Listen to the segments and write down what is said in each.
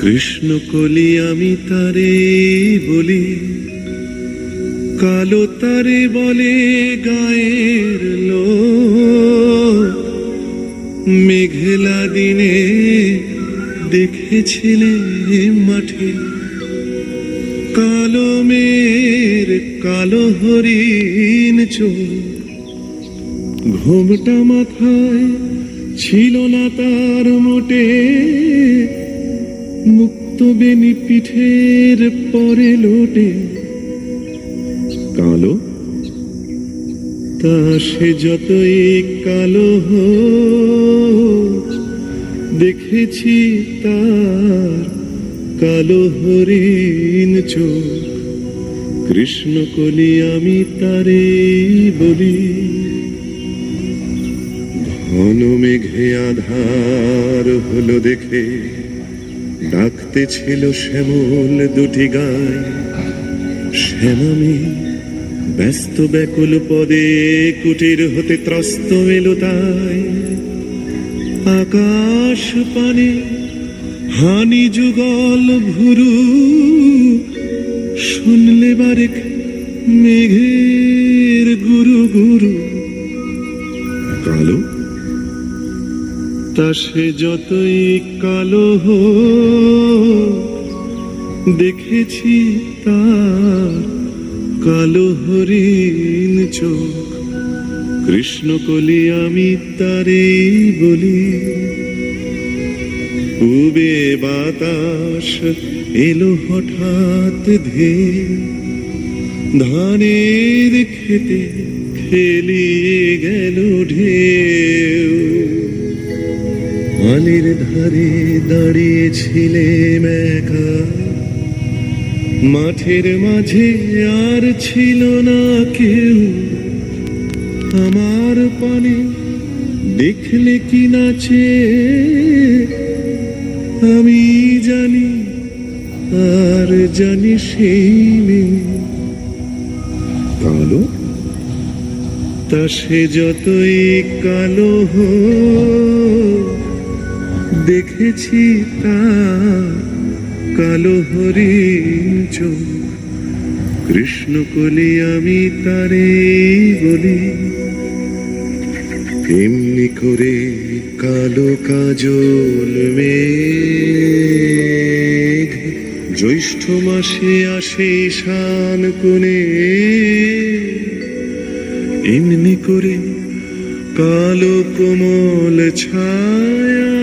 কৃষ্ণ কলি আমি তারে বলি, কালো তারে বলে গায়ের লোক। মেঘলা দিনে দেখেছিলে মাঠে কালো মেয়ের কালো হরিণ চোখ। ঘোমটা মাথায় ছিল না তার মোটে, মুক্ত বেনি পিঠের পরে লোটে। কালো তা সে যতই কালো হোক, দেখেছি তার কালো হরিণ চোখ। কৃষ্ণ কলি আমি তারে বলি। ঘন মেঘে আধার হলো দেখে ডাকতে ছিল শ্যামল দুটি গায়। শ্যামামি ব্যস্ত ব্যাকুল পদে কুটির হতে ত্রস্ত এলো তাই। আকাশ পানে হানি যুগল ভুরু, শুনলে বারেক মেঘের গুরু গুরু। কালো তা সে যতই কালো হোক, দেখেছি তার কালো হরিণ চোখ। কৃষ্ণ কলি আমি তারে বলি। উবে বাতাস এলো হঠাৎ ধেয়ে, ধানের খেতে খেলিয়ে গেল ঢেউ। পানির ধারে দাঁড়িয়েছিলেম একা, মাঠের মাঝে আর ছিল না কেউ। আমার পানে দেখলে কি নাচে আমি জানি, আর জানি সেই মেয়ে। কালো তা সে যতই কালো হোক, দেখেছি তার কালো হরিণ চোখ। কৃষ্ণ কলি আমি তারে বলি। এমনি করে কালো কাজল মেঘ জ্যৈষ্ঠ মাসে আসে ঈশান কোণে। এমনি করে কালো কোমল ছায়া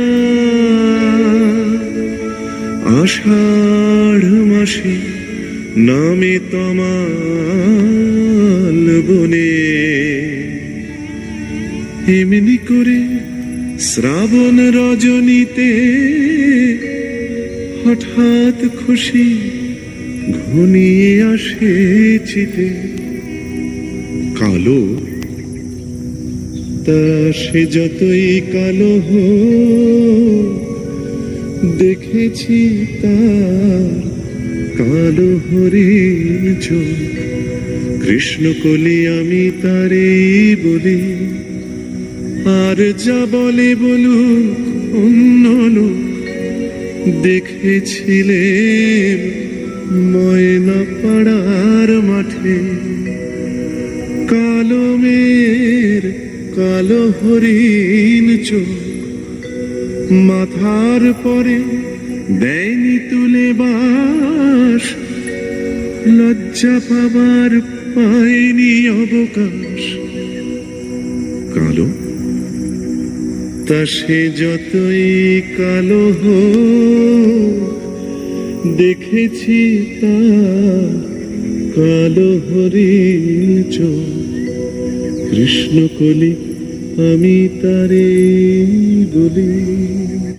আষাঢ় মাসে নামে তমাল বনে। এমনি করে শ্রাবণ রজনীতে হঠাৎ খুশি ঘনিয়ে আসে চিতে। কালো তা সে যতই কালো হোক, দেখেছি তার কালো হরিণ চোখ। কৃষ্ণ কলি আমি তারে বলি। আর যা বলে বলুক অন্য লোক, দেখেছিলেন ময়না পাড়ার মাঠে কালো মেয়ের কালো হরিণ চোখ। মাথার পরে দেয়নি তুলে বাস, লজ্জা পাবার পায়নি অবকাশ। কালো তা সে যতই কালো হোক, দেখেছি তার কালো হরিণ চোখ। কৃষ্ণ কলি আমি তারে বলি।